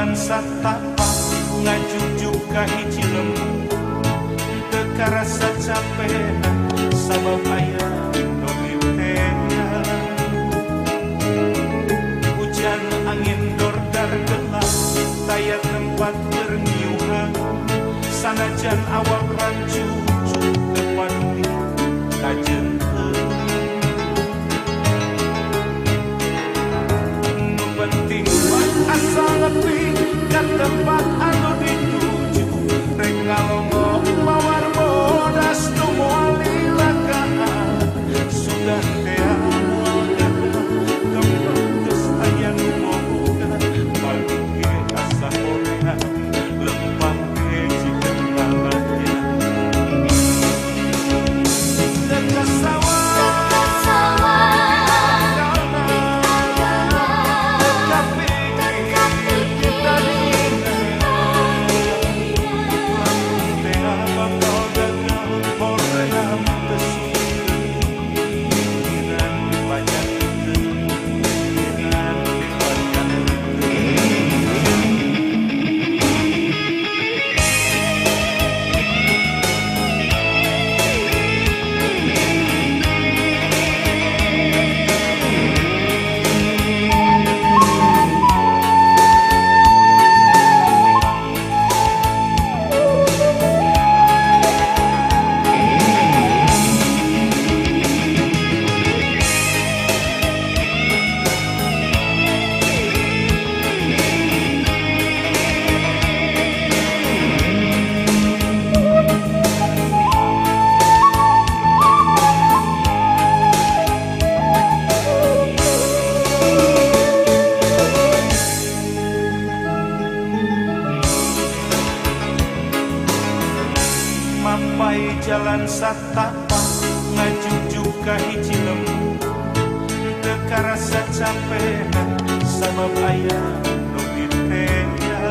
jalan satapak ngajujuk ka hiji lembu teu karasa capek sabab aya nu ditenya. Hujan angin dordar gelap taya tempat berniuhan sanajan awak rancu teu paduli kajengeun. Nu penting mah asal nepi ka tempat anu dituju rek ngalonggo mawar bodas nu moal dilakaan sudah teh kembang geus aya nu moga balik ge asa horehan lempang ge jikeun lalanya dekat sawah mampai jalan satapak ngajujuk ka hiji lembu teu karasa capek sabab aya nu ditenya.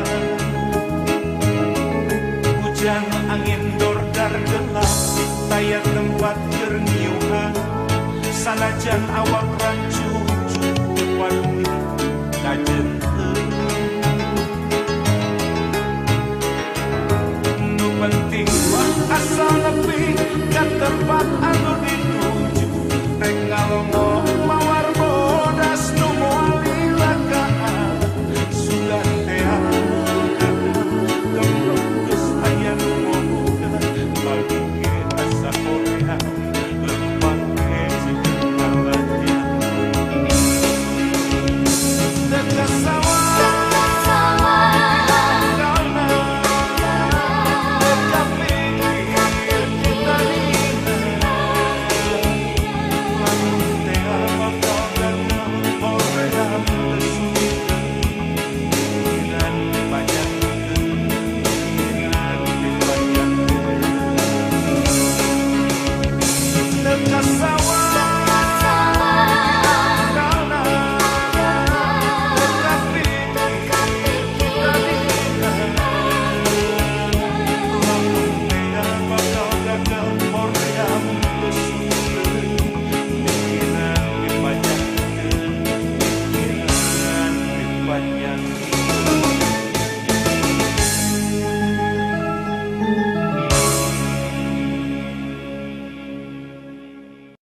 Hujan angin dordar gelap taya tempat berniuhan sanajan awak rancu teu paduli kajengeun. Nu penting mah asal nepi